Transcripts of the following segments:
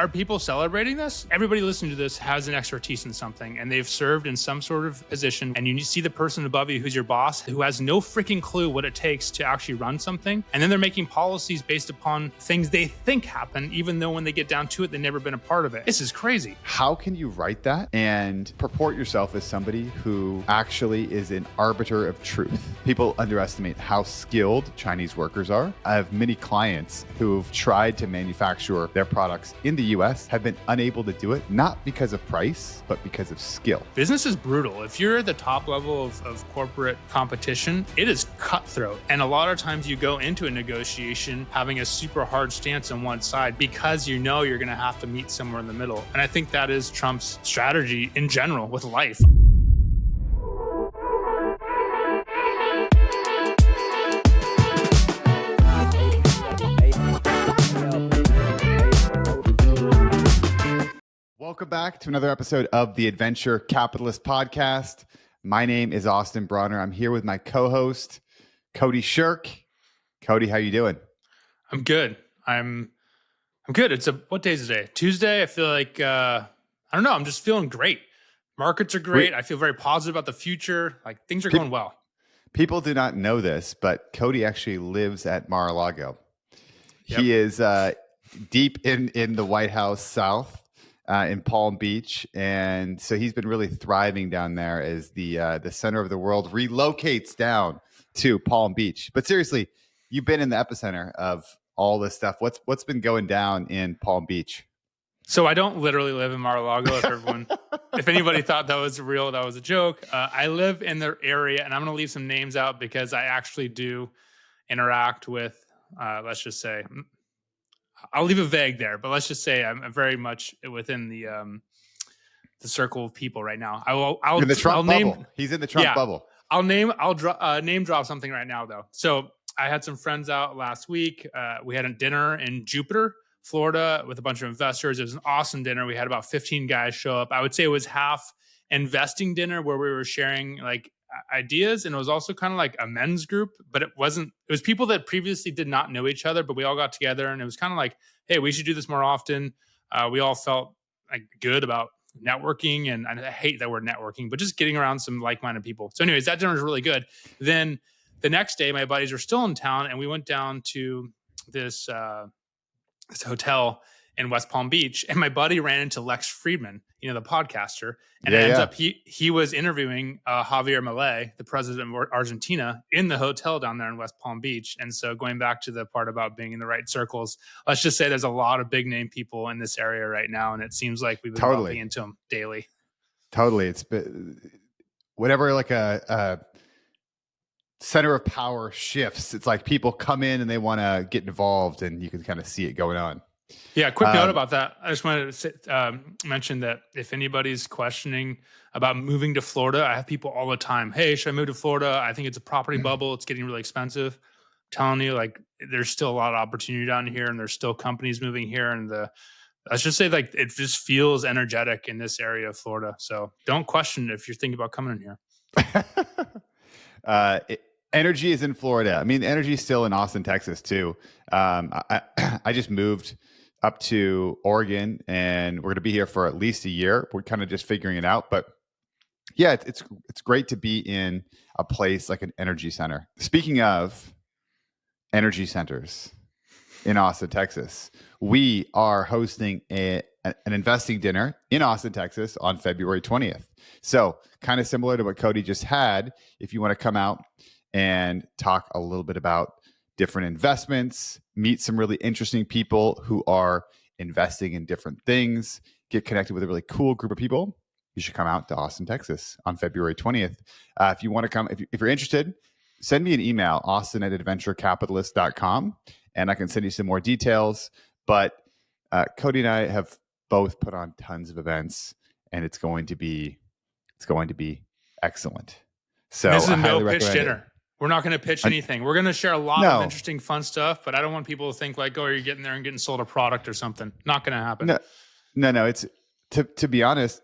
are people celebrating this? Everybody listening to this has an expertise in something, and they've served in some sort of position, and you see the person above you who's your boss who has no freaking clue what it takes to actually run something, and then they're making policies based upon things they think happen, even though when they get down to it, they've never been a part of it. This is crazy. How can you write that and purport yourself as somebody who actually is an arbiter of truth? People underestimate how skilled Chinese workers are. I have many clients who've tried to manufacture their products in the US, have been unable to do it, not because of price, but because of skill. Business is brutal. If you're at the top level of corporate competition, it is cutthroat. And a lot of times you go into a negotiation having a super hard stance on one side because you know you're going to have to meet somewhere in the middle. And I think that is Trump's strategy in general with life. Welcome back to another episode of the Adventure Capitalist Podcast. My name is Austin Bronner. I'm here with my co-host, Cody Shirk. Cody, how you doing? I'm good. I'm good. What day is today? Tuesday. I feel like, I don't know. I'm just feeling great. Markets are great. I feel very positive about the future. Like things are going well. People do not know this, but Cody actually lives at Mar-a-Lago. Yep. He is deep in the White House South. In Palm Beach, and so he's been really thriving down there as the center of the world relocates down to Palm Beach. But seriously, you've been in the epicenter of all this stuff. What's been going down in Palm Beach? So I don't literally live in Mar-a-Lago. If anybody thought that was real, that was a joke. I live in the area, and I'm going to leave some names out because I actually do interact with. Let's just say. I'll leave it vague there, but let's just say I'm very much within the circle of people right now. I'll in the Trump bubble. He's in the Trump bubble. I'll name drop something right now though. So I had some friends out last week. We had a dinner in Jupiter, Florida, with a bunch of investors. It was an awesome dinner. We had about 15 guys show up. I would say it was half investing dinner where we were sharing like ideas, and it was also kind of like a men's group, but it was people that previously did not know each other, but we all got together, and it was kind of like, hey, we should do this more often. We all felt like good about networking, and I hate that word networking, but just getting around some like-minded people. So anyways, that dinner was really good. Then the next day, my buddies were still in town, and we went down to this hotel in West Palm Beach, and my buddy ran into Lex Friedman, the podcaster, and it ends up he was interviewing Javier Milei, the president of Argentina, in the hotel down there in West Palm Beach. And so going back to the part about being in the right circles, let's just say there's a lot of big name people in this area right now, and it seems like we've been bumping into them daily. Totally. It's whenever like a center of power shifts, it's like people come in and they want to get involved, and you can kind of see it going on. Yeah, quick note about that. I just wanted to mention that if anybody's questioning about moving to Florida, I have people all the time. Hey, should I move to Florida? I think it's a property bubble. It's getting really expensive. I'm telling you, like, there's still a lot of opportunity down here, and there's still companies moving here. And let's just say, like, it just feels energetic in this area of Florida. So don't question if you're thinking about coming in here. Energy is in Florida. I mean, energy is still in Austin, Texas, too. I just moved up to Oregon, and we're going to be here for at least a year. We're kind of just figuring it out, but yeah, it's great to be in a place like an energy center. Speaking of energy centers in Austin, Texas, we are hosting an investing dinner in Austin, Texas on February 20th. So kind of similar to what Cody just had. If you want to come out and talk a little bit about different investments, meet some really interesting people who are investing in different things, get connected with a really cool group of people, you should come out to Austin, Texas on February 20th. If you want to come, if you're interested, send me an email, austin@adventurecapitalist.com, and I can send you some more details. But Cody and I have both put on tons of events, and it's going to be excellent. So this is a no pitch dinner. We're not going to pitch anything. We're going to share a lot of interesting, fun stuff, but I don't want people to think like, oh, you're getting there and getting sold a product or something. Not going to happen. No. It's to be honest,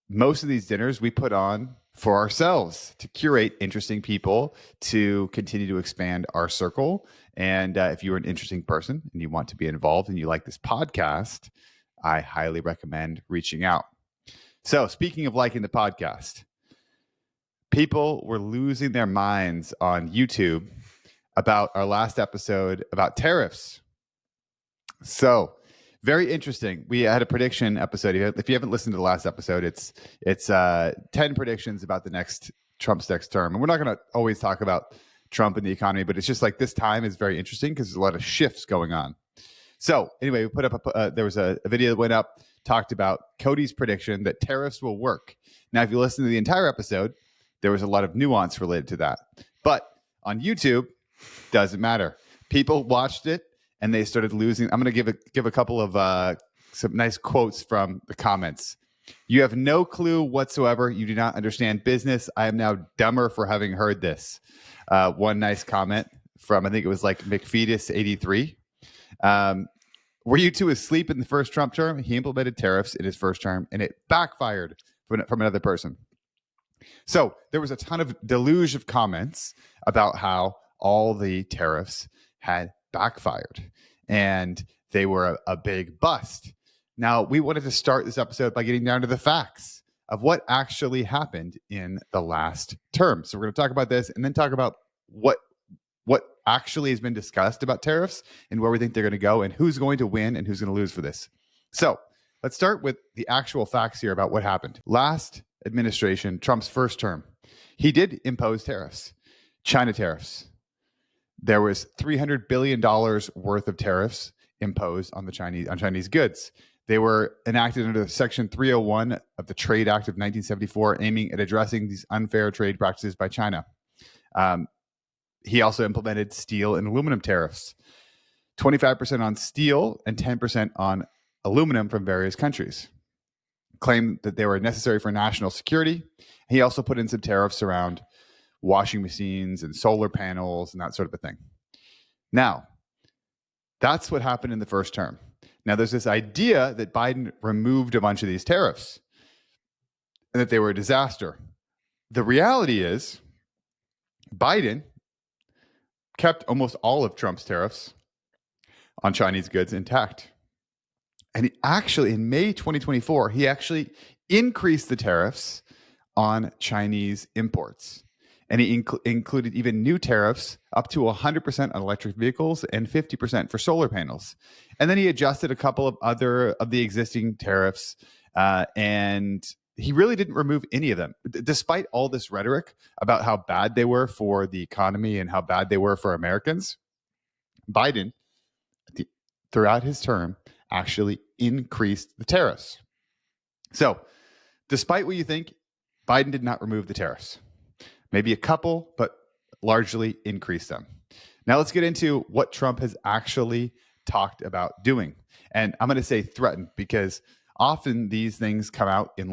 most of these dinners we put on for ourselves to curate interesting people to continue to expand our circle. And if you're an interesting person and you want to be involved and you like this podcast, I highly recommend reaching out. So speaking of liking the podcast, people were losing their minds on YouTube about our last episode about tariffs. So very interesting. We had a prediction episode. If you haven't listened to the last episode, it's 10 predictions about Trump's next term. And we're not going to always talk about Trump and the economy, but it's just like this time is very interesting because there's a lot of shifts going on. So anyway, we put up there was a video that went up, talked about Cody's prediction that tariffs will work. Now, if you listen to the entire episode, there was a lot of nuance related to that. But on YouTube, doesn't matter. People watched it and they started losing. I'm going to give a couple of some nice quotes from the comments. You have no clue whatsoever. You do not understand business. I am now dumber for having heard this. One nice comment from, I think it was like McFetus83. Were you two asleep in the first Trump term? He implemented tariffs in his first term and it backfired from another person. So there was a ton of deluge of comments about how all the tariffs had backfired and they were a big bust. Now, we wanted to start this episode by getting down to the facts of what actually happened in the last term. So we're going to talk about this and then talk about what actually has been discussed about tariffs and where we think they're going to go and who's going to win and who's going to lose for this. So let's start with the actual facts here about what happened. Last administration, Trump's first term, he did impose tariffs, China tariffs. There was $300 billion worth of tariffs imposed on Chinese goods. They were enacted under Section 301 of the Trade Act of 1974, aiming at addressing these unfair trade practices by China. He also implemented steel and aluminum tariffs, 25% on steel and 10% on aluminum from various countries. Claimed that they were necessary for national security. He also put in some tariffs around washing machines and solar panels and that sort of a thing. Now, that's what happened in the first term. Now, there's this idea that Biden removed a bunch of these tariffs and that they were a disaster. The reality is Biden kept almost all of Trump's tariffs on Chinese goods intact. And he actually, in May 2024, he actually increased the tariffs on Chinese imports. And he included even new tariffs up to 100% on electric vehicles and 50% for solar panels. And then he adjusted a couple of other of the existing tariffs. And he really didn't remove any of them, despite all this rhetoric about how bad they were for the economy and how bad they were for Americans. Biden, throughout his term, actually increased the tariffs. So, despite what you think, Biden did not remove the tariffs. Maybe a couple, but largely increased them. Now let's get into what Trump has actually talked about doing. And I'm going to say threatened because often these things come out in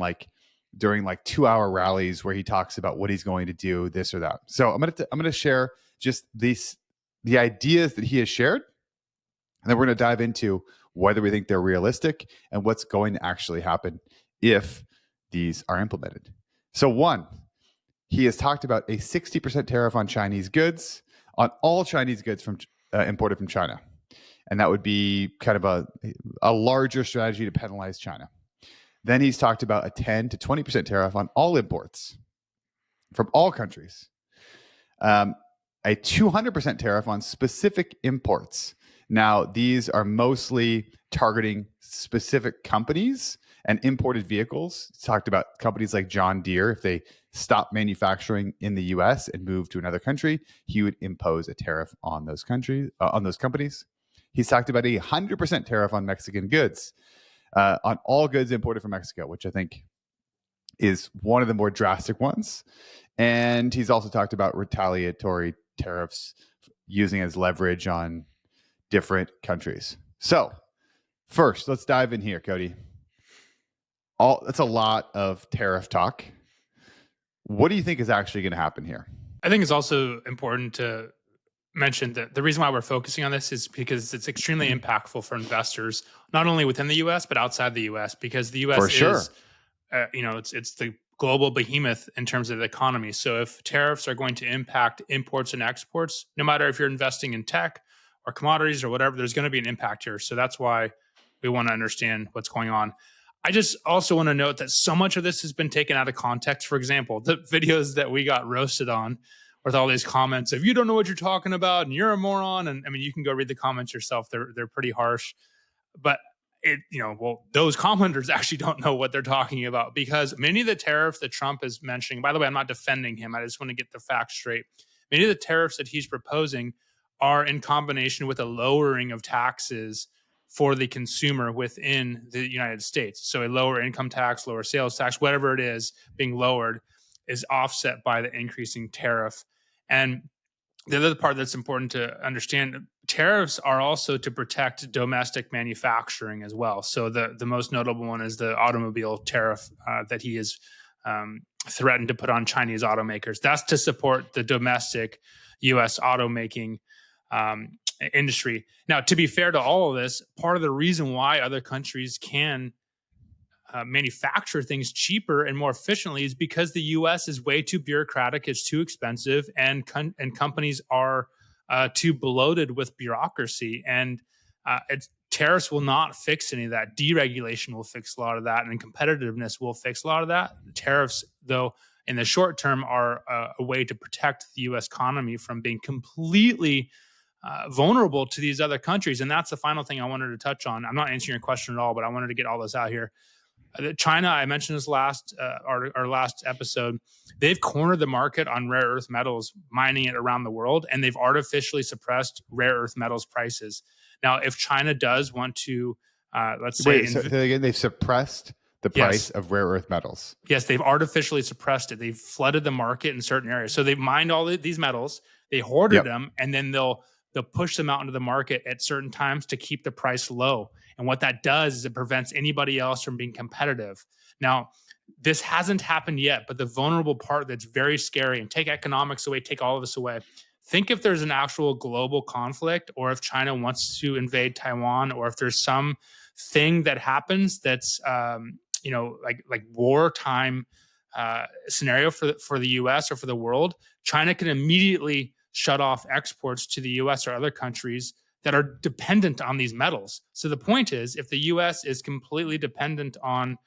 during 2-hour rallies where he talks about what he's going to do, this or that. So I'm going to share just the ideas that he has shared, and then we're going to dive into whether we think they're realistic and what's going to actually happen if these are implemented. So one, he has talked about a 60% tariff on Chinese goods, on all Chinese goods from imported from China. And that would be kind of a larger strategy to penalize China. Then he's talked about a 10 to 20% tariff on all imports from all countries. A 200% tariff on specific imports. Now, these are mostly targeting specific companies and imported vehicles. He's talked about companies like John Deere. If they stop manufacturing in the U.S. and move to another country, he would impose a tariff on those companies. He's talked about a 100% tariff on Mexican goods, on all goods imported from Mexico, which I think is one of the more drastic ones. And he's also talked about retaliatory tariffs using as leverage on different countries. So first, let's dive in here, Cody. That's a lot of tariff talk. What do you think is actually going to happen here? I think it's also important to mention that the reason why we're focusing on this is because it's extremely impactful for investors, not only within the U.S. but outside the U.S. Because the U.S. is, it's the global behemoth in terms of the economy. So if tariffs are going to impact imports and exports, no matter if you're investing in tech or commodities or whatever, there's going to be an impact here. So that's why we want to understand what's going on. I just also want to note that so much of this has been taken out of context. For example, the videos that we got roasted on with all these comments of, you don't know what you're talking about and you're a moron. And I mean, you can go read the comments yourself. They're pretty harsh. But those commenters actually don't know what they're talking about, because many of the tariffs that Trump is mentioning, by the way, I'm not defending him, I just want to get the facts straight. Many of the tariffs that he's proposing are in combination with a lowering of taxes for the consumer within the United States. So a lower income tax, lower sales tax, whatever it is being lowered is offset by the increasing tariff. And the other part that's important to understand, tariffs are also to protect domestic manufacturing as well. So the most notable one is the automobile tariff that he has threatened to put on Chinese automakers. That's to support the domestic U.S. automaking industry. Now, to be fair to all of this, part of the reason why other countries can manufacture things cheaper and more efficiently is because the U.S. is way too bureaucratic, it's too expensive, and companies are too bloated with bureaucracy. And tariffs will not fix any of that. Deregulation will fix a lot of that, and competitiveness will fix a lot of that. Tariffs, though, in the short term, are a way to protect the U.S. economy from being completely vulnerable to these other countries. And that's the final thing I wanted to touch on. I'm not answering your question at all, but I wanted to get all this out here. China, I mentioned this our last episode, they've cornered the market on rare earth metals, mining it around the world, and they've artificially suppressed rare earth metals prices. Now, if China does want to, let's say... they've suppressed the price of rare earth metals. Yes, they've artificially suppressed it. They've flooded the market in certain areas. So they've mined all these metals, they hoarded them, and then they'll push them out into the market at certain times to keep the price low. And what that does is it prevents anybody else from being competitive. Now, this hasn't happened yet, but the vulnerable part that's very scary, and take economics away, take all of this away. Think if there's an actual global conflict, or if China wants to invade Taiwan, or if there's some thing that happens that's like wartime scenario for the U.S. or for the world, China can immediately shut off exports to the U.S. or other countries that are dependent on these metals. So the point is, if the U.S. is completely dependent on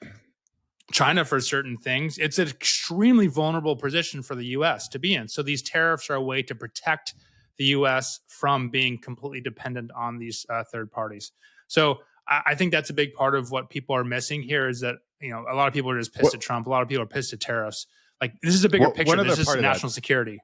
China for certain things, it's an extremely vulnerable position for the U.S. to be in. So these tariffs are a way to protect the U.S. from being completely dependent on these third parties. So I think that's a big part of what people are missing here, is that a lot of people are just pissed at Trump. A lot of people are pissed at tariffs. Like, this is a bigger picture. This is national security.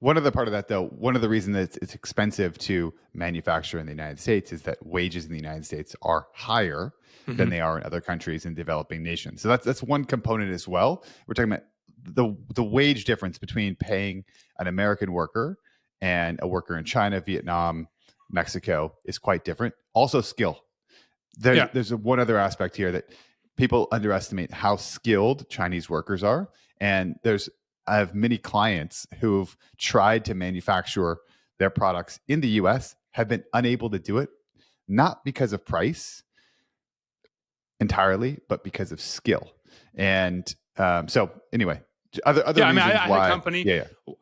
One other part of that, though, one of the reasons that it's expensive to manufacture in the United States is that wages in the United States are higher than they are in other countries in developing nations. So that's one component as well. We're talking about the wage difference between paying an American worker and a worker in China, Vietnam, Mexico is quite different. Also, skill. There's one other aspect here that people underestimate how skilled Chinese workers are, and I have many clients who've tried to manufacture their products in the US, have been unable to do it, not because of price entirely, but because of skill. And so anyway, other reasons why.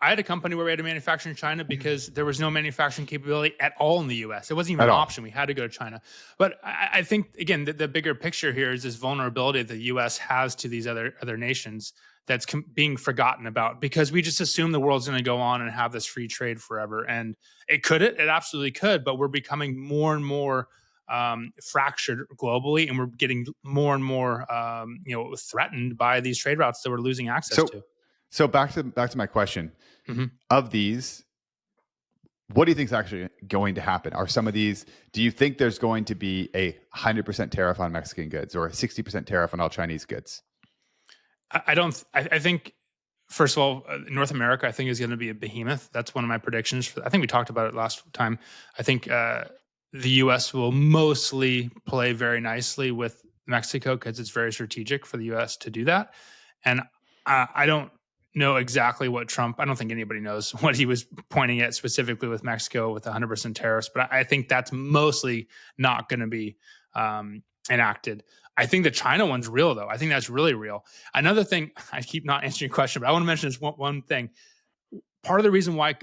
I had a company where we had to manufacture in China because there was no manufacturing capability at all in the US. It wasn't even an option. We had to go to China. But I think, again, the bigger picture here is this vulnerability that the US has to these other nations that's being forgotten about, because we just assume the world's going to go on and have this free trade forever. And it absolutely could, but we're becoming more and more fractured globally, and we're getting more and more threatened by these trade routes that we're losing access to. So back to my question. Of these, what do you think is actually going to happen? Are some of these, do you think there's going to be a 100% tariff on Mexican goods, or a 60% tariff on all Chinese goods? I think, first of all, North America, I think, is going to be a behemoth. That's one of my predictions. I think we talked about it last time. I think the U.S. will mostly play very nicely with Mexico because it's very strategic for the U.S. to do that. And I don't know exactly what Trump, I don't think anybody knows what he was pointing at specifically with Mexico with 100% tariffs, but I think that's mostly not going to be enacted. I think the China one's real, though. I think that's really real. Another thing, I keep not answering your question, but I want to mention this one thing. Part of the reason why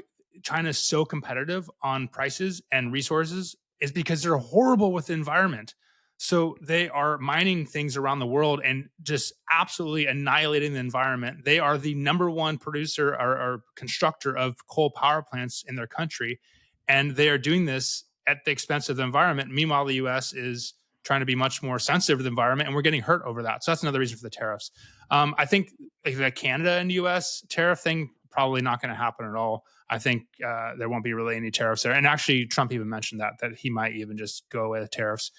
China is so competitive on prices and resources is because they're horrible with the environment. So they are mining things around the world and just absolutely annihilating the environment. They are the number one producer or constructor of coal power plants in their country. And they are doing this at the expense of the environment. Meanwhile, the US is trying to be much more sensitive to the environment, and we're getting hurt over that. So that's another reason for the tariffs. I think like the Canada and US tariff thing, probably not going to happen at all. I think there won't be really any tariffs there. And actually, Trump even mentioned that he might even just go away with tariffs.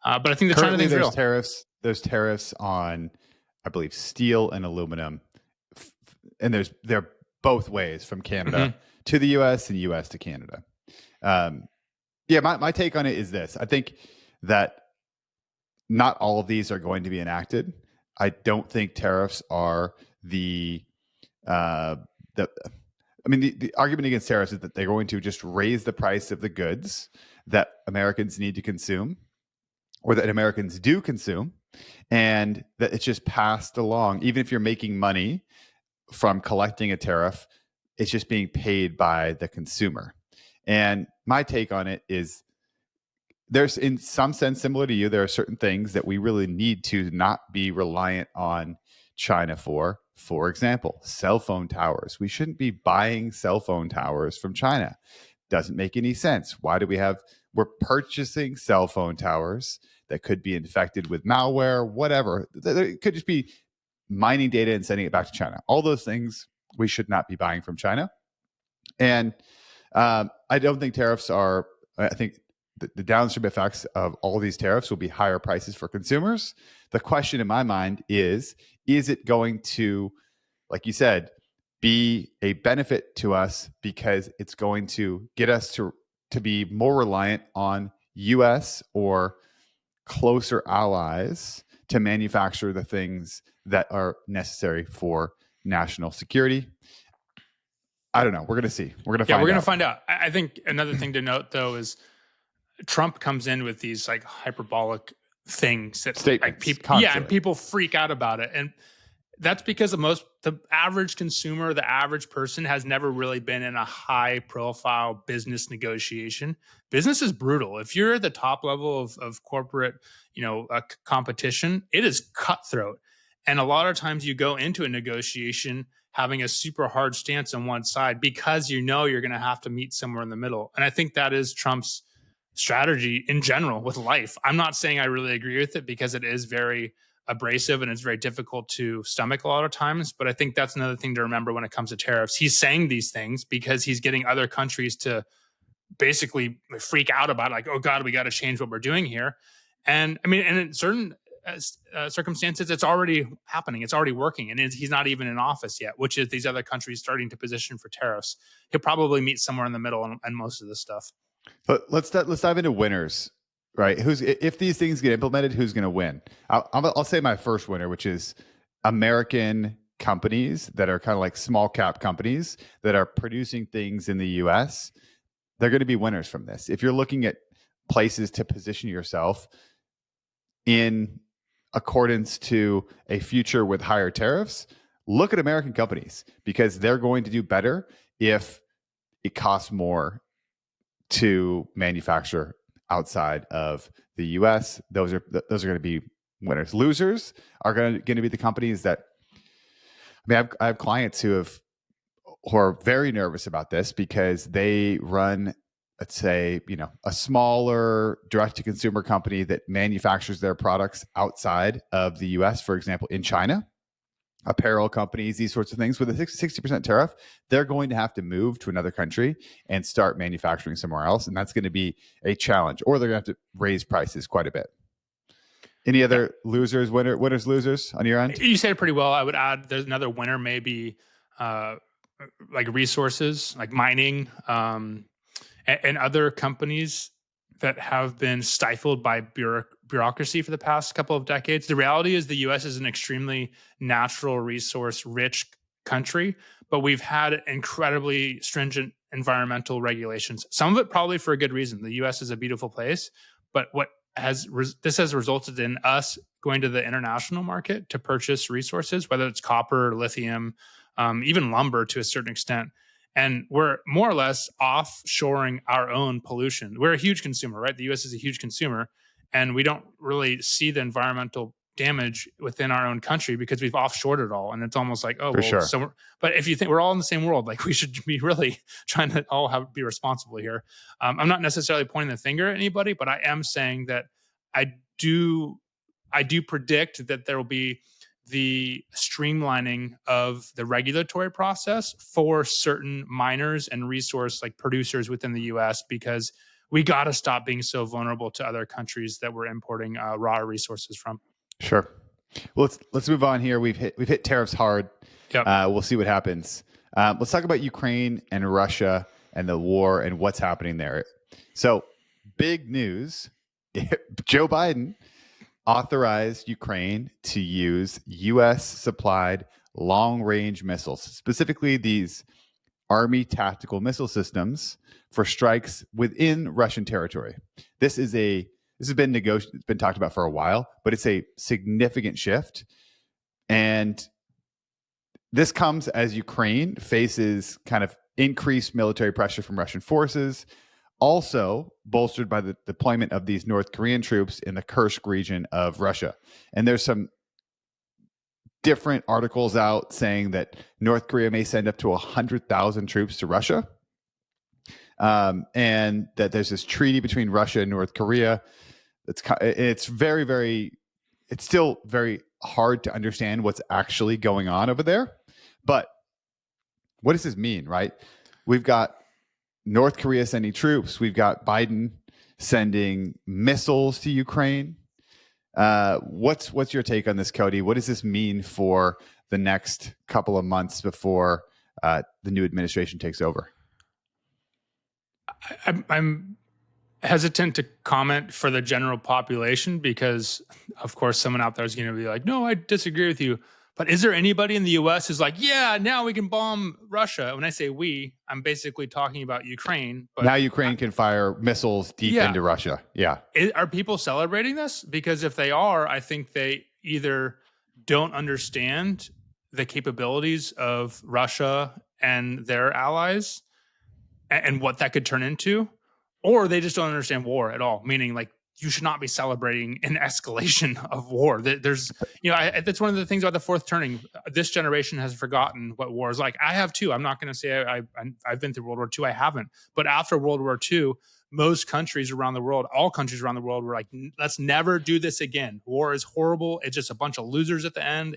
But I think the China Currently, thing's real. There's tariffs on, I believe, steel and aluminum, and they're both ways from Canada to the U.S. and U.S. to Canada. Yeah, my take on it is this: I think that not all of these are going to be enacted. I don't think tariffs are the argument against tariffs is that they're going to just raise the price of the goods that Americans need to consume, or that Americans do consume, and that it's just passed along. Even if you're making money from collecting a tariff, it's just being paid by the consumer. And my take on it is, there's, in some sense, similar to you, there are certain things that we really need to not be reliant on China for. For example, cell phone towers. We shouldn't be buying cell phone towers from China. Doesn't make any sense. Why do we're purchasing cell phone towers that could be infected with malware, whatever. It could just be mining data and sending it back to China. All those things we should not be buying from China. And I don't think tariffs are, I think the downstream effects of all of these tariffs will be higher prices for consumers. The question in my mind is it going to, like you said, be a benefit to us because it's going to get us to be more reliant on US or closer allies to manufacture the things that are necessary for national security? I don't know. We're going to see. We're going to find out. We're going to find out. I think another thing to note, though, is Trump comes in with these like hyperbolic things that statements, like people, constantly. and people freak out about it. And that's because the average consumer, the average person has never really been in a high profile business negotiation. Business is brutal. If you're at the top level of corporate, competition, it is cutthroat. And a lot of times you go into a negotiation having a super hard stance on one side because you're going to have to meet somewhere in the middle. And I think that is Trump's strategy in general with life. I'm not saying I really agree with it because it is very abrasive and it's very difficult to stomach a lot of times. But I think that's another thing to remember when it comes to tariffs. He's saying these things because he's getting other countries to basically freak out about it, like, oh God, we got to change what we're doing here. And I mean, and in certain circumstances, it's already happening. It's already working. And he's not even in office yet, which is these other countries starting to position for tariffs. He'll probably meet somewhere in the middle on most of this stuff. But let's dive into winners, right? If these things get implemented, who's going to win? I'll say my first winner, which is American companies that are kind of like small cap companies that are producing things in the US. They're going to be winners from this. If you're looking at places to position yourself in accordance to a future with higher tariffs, look at American companies, because they're going to do better if it costs more to manufacture outside of the US. Those are going to be winners. Losers are going to be the companies that, I have clients who are very nervous about this because they run, let's say, a smaller direct to consumer company that manufactures their products outside of the US, for example, in China. Apparel companies, these sorts of things, with a 60% tariff, they're going to have to move to another country and start manufacturing somewhere else. And that's going to be a challenge, or they're going to have to raise prices quite a bit. Any other losers, winners, losers on your end? You said it pretty well. I would add there's another winner, maybe like resources, like mining, and other companies that have been stifled by bureaucracy for the past couple of decades. The reality is the US is an extremely natural resource rich country, but we've had incredibly stringent environmental regulations. Some of it probably for a good reason. The US is a beautiful place, but this has resulted in us going to the international market to purchase resources, whether it's copper, lithium, even lumber to a certain extent. And we're more or less offshoring our own pollution. We're a huge consumer, right? The US is a huge consumer. and we don't really see the environmental damage within our own country because we've offshored it all, and it's almost like, oh For well, sure. so. But if you think we're all in the same world, like we should be really trying to all be responsible here. I'm not necessarily pointing the finger at anybody, but I am saying that I do I do predict that there will be the streamlining of the regulatory process for certain miners and resource like producers within the US, because we got to stop being so vulnerable to other countries that we're importing raw resources from. Sure. Well, let's move on here. We've hit tariffs hard. Yep. We'll see what happens. Let's talk about Ukraine and Russia and the war and what's happening there. So, big news: Joe Biden authorized Ukraine to use U.S. supplied long-range missiles, specifically these Army tactical missile systems, for strikes within Russian territory. This has been negotiated. It's been talked about for a while, but it's a significant shift. And this comes as Ukraine faces kind of increased military pressure from Russian forces, also bolstered by the deployment of these North Korean troops in the Kursk region of Russia. And there's some different articles out saying that North Korea may send up to 100,000 troops to Russia. And that there's this treaty between Russia and North Korea. It's still very hard to understand what's actually going on over there. But what does this mean, right? We've got North Korea sending troops. We've got Biden sending missiles to Ukraine. What's your take on this, Cody? What does this mean for the next couple of months before the new administration takes over? I'm hesitant to comment for the general population because, of course, someone out there is going to be like, no, I disagree with you. But is there anybody in the US who's like, yeah, now we can bomb Russia? When I say we, I'm basically talking about Ukraine. But now Ukraine can fire missiles deep into Russia. Yeah. Are people celebrating this? Because if they are, I think they either don't understand the capabilities of Russia and their allies and what that could turn into, or they just don't understand war at all. Meaning, like, you should not be celebrating an escalation of war. There's, that's one of the things about the fourth turning. This generation has forgotten what war is like. I have too. I'm not going to say I've been through World War II. I haven't. But after World War II, most countries around the world, all countries around the world, were like, let's never do this again. War is horrible. It's just a bunch of losers at the end.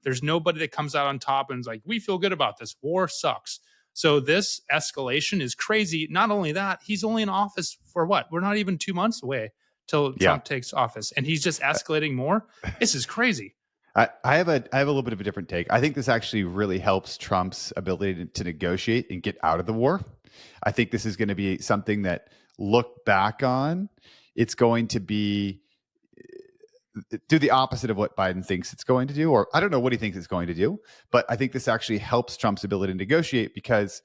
There's nobody that comes out on top and is like, we feel good about this. War sucks. So this escalation is crazy. Not only that, he's only in office for what? We're not even 2 months away till Trump takes office, and he's just escalating more. This is crazy. I have a little bit of a different take. I think this actually really helps Trump's ability to negotiate and get out of the war. I think this is going to be something that, look back on, it's going to be do the opposite of what Biden thinks it's going to do, or I don't know what he thinks it's going to do, but I think this actually helps Trump's ability to negotiate, because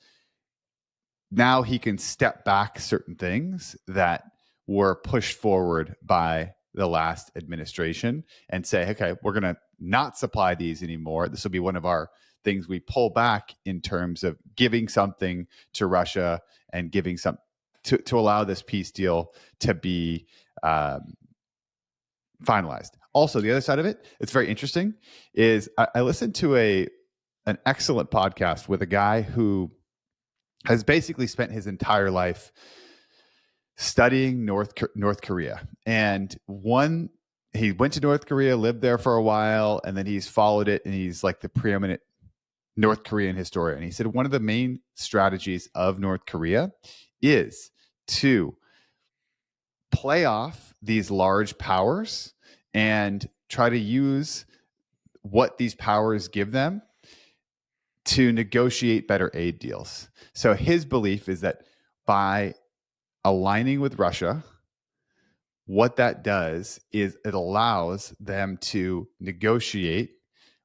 now he can step back certain things that were pushed forward by the last administration and say, okay, we're going to not supply these anymore. This will be one of our things we pull back in terms of giving something to Russia and giving some to allow this peace deal to be finalized. Also, the other side of it, it's very interesting, is I listened to an excellent podcast with a guy who has basically spent his entire life studying North Korea. And he went to North Korea, lived there for a while, and then he's followed it, and he's like the preeminent North Korean historian. He said one of the main strategies of North Korea is to play off these large powers and try to use what these powers give them to negotiate better aid deals. So his belief is that by aligning with Russia, what that does is it allows them to negotiate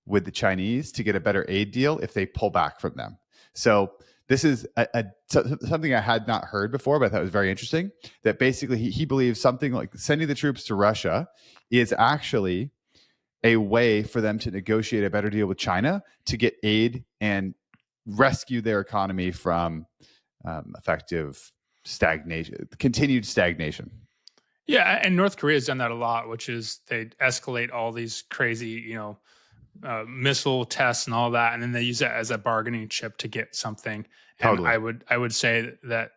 with the Chinese to get a better aid deal if they pull back from them. So this is something I had not heard before, but I thought it was very interesting, that basically he believes something like sending the troops to Russia is actually a way for them to negotiate a better deal with China to get aid and rescue their economy from effective stagnation, continued stagnation. Yeah, and North Korea has done that a lot, which is they escalate all these crazy, missile tests and all that, and then they use it as a bargaining chip to get something. And Totally. I would say that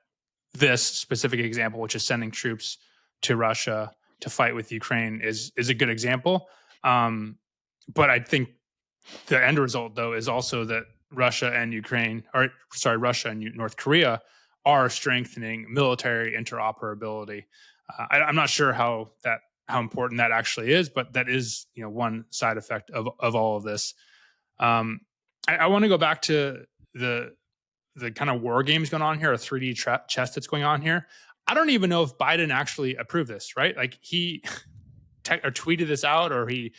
this specific example, which is sending troops to Russia to fight with Ukraine, is a good example. But I think the end result, though, is also that Russia and Ukraine, or sorry, Russia and North Korea are strengthening military interoperability. I'm not sure how important that actually is, but that is one side effect of all of this. I want to go back to the kind of war games going on here, a 3D chess that's going on here. I don't even know if Biden actually approved this, right? Like he or tweeted this out, or he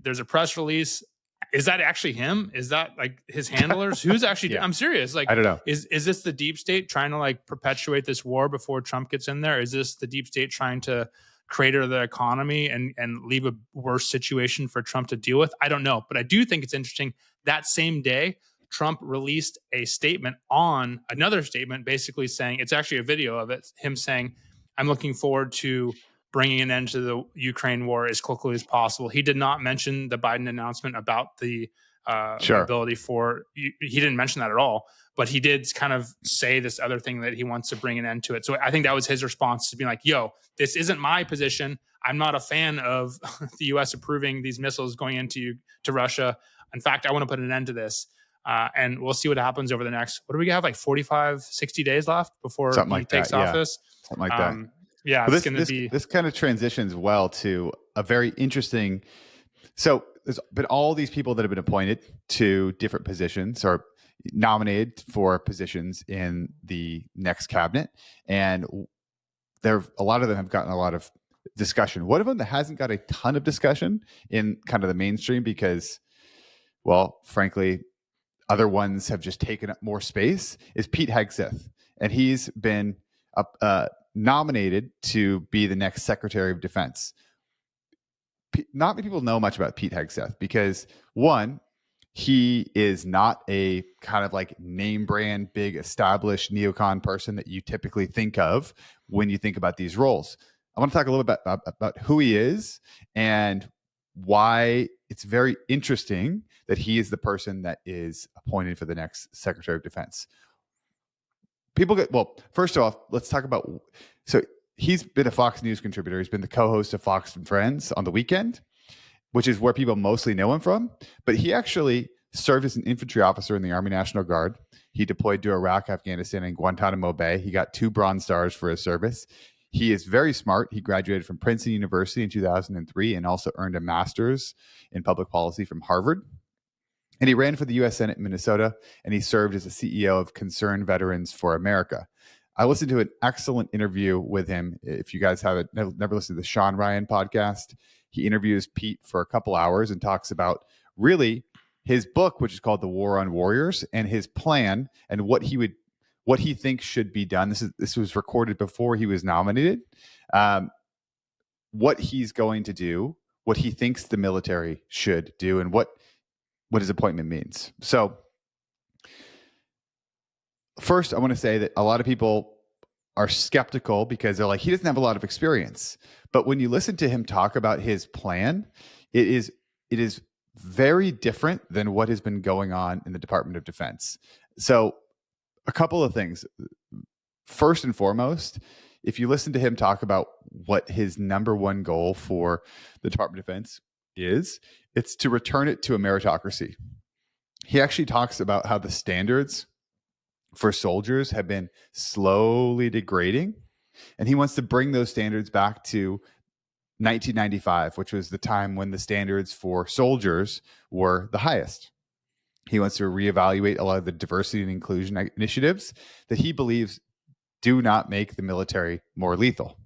there's a press release. Is that actually him? Is that like his handlers? Who's actually? Yeah. I'm serious. Like, I don't know. is this the deep state trying to like perpetuate this war before Trump gets in there? Is this the deep state trying to crater the economy and leave a worse situation for Trump to deal with? I don't know, but I do think it's interesting. That same day, Trump released a statement on another statement, basically saying, it's actually a video of it, him saying, "I'm looking forward to bringing an end to the Ukraine war as quickly as possible." He did not mention the Biden announcement about the Sure. ability for, he didn't mention that at all, but he did kind of say this other thing that he wants to bring an end to it. So I think that was his response to being like, yo, this isn't my position. I'm not a fan of the US approving these missiles going into to Russia. In fact, I want to put an end to this. And we'll see what happens over the next, what do we have, like 45, 60 days left before Something he like takes that. Yeah. office? Something like that. Yeah, Well, it's going to be. This kind of transitions well to a very interesting. So there's been all these people that have been appointed to different positions or nominated for positions in the next cabinet, and a lot of them have gotten a lot of discussion. One of them that hasn't got a ton of discussion in kind of the mainstream because, well, frankly, other ones have just taken up more space is Pete Hegseth, and he's been nominated to be the next Secretary of Defense. Not many people know much about Pete Hegseth because, one, he is not a kind of like name brand, big established neocon person that you typically think of when you think about these roles. I want to talk a little bit about who he is and why it's very interesting that he is the person that is appointed for the next Secretary of Defense. First off, let's talk about, so he's been a Fox News contributor. He's been the co-host of Fox and Friends on the weekend, which is where people mostly know him from. But he actually served as an infantry officer in the Army National Guard. He deployed to Iraq, Afghanistan, and Guantanamo Bay. He got 2 Bronze Stars for his service. He is very smart. He graduated from Princeton University in 2003 and also earned a master's in public policy from Harvard. And he ran for the U.S. Senate in Minnesota, and he served as the CEO of Concerned Veterans for America. I listened to an excellent interview with him. If you guys haven't never listened to the Sean Ryan podcast, he interviews Pete for a couple hours and talks about really his book, which is called The War on Warriors, and his plan and what he thinks should be done. This was recorded before he was nominated. What he's going to do, what he thinks the military should do, and what his appointment means. So first, I want to say that a lot of people are skeptical because they're like, he doesn't have a lot of experience. But when you listen to him talk about his plan, it is very different than what has been going on in the Department of Defense. So a couple of things. First and foremost, if you listen to him talk about what his number one goal for the Department of Defense is, it's to return it to a meritocracy. He actually talks about how the standards for soldiers have been slowly degrading, and he wants to bring those standards back to 1995, which was the time when the standards for soldiers were the highest. He wants to reevaluate a lot of the diversity and inclusion initiatives that he believes do not make the military more lethal.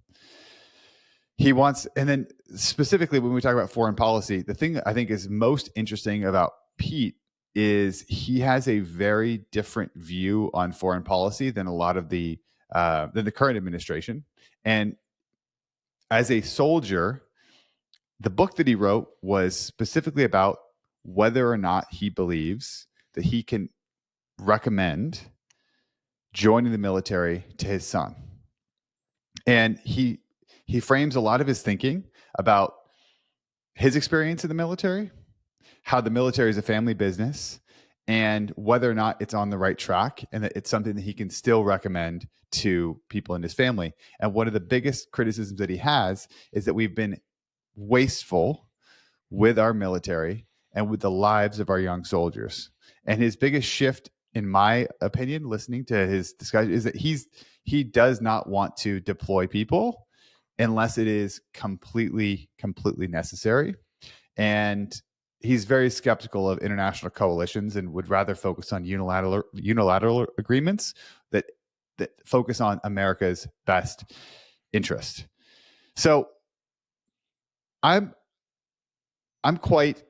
He wants, and then specifically when we talk about foreign policy, the thing that I think is most interesting about Pete is he has a very different view on foreign policy than a lot of than the current administration. And as a soldier, the book that he wrote was specifically about whether or not he believes that he can recommend joining the military to his son. And he he frames a lot of his thinking about his experience in the military, how the military is a family business, and whether or not it's on the right track, and that it's something that he can still recommend to people in his family. And one of the biggest criticisms that he has is that we've been wasteful with our military and with the lives of our young soldiers. And his biggest shift, in my opinion, listening to his discussion, is that he does not want to deploy people unless it is completely necessary. And he's very skeptical of international coalitions and would rather focus on unilateral agreements that focus on America's best interest. So I'm quite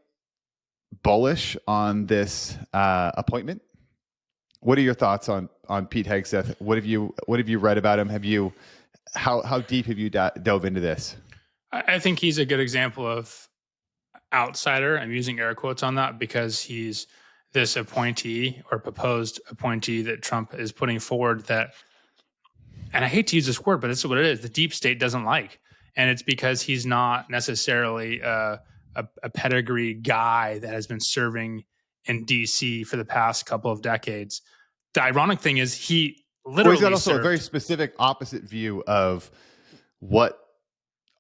bullish on this appointment. What are your thoughts on Pete Hegseth? What have you read about him? How deep have you dove into this? I think he's a good example of outsider. I'm using air quotes on that because he's this appointee or proposed appointee that Trump is putting forward that, and I hate to use this word, but this is what it is, the deep state doesn't like. And it's because he's not necessarily a pedigree guy that has been serving in DC for the past couple of decades. The ironic thing is he literally he's got also served. A very specific opposite view of what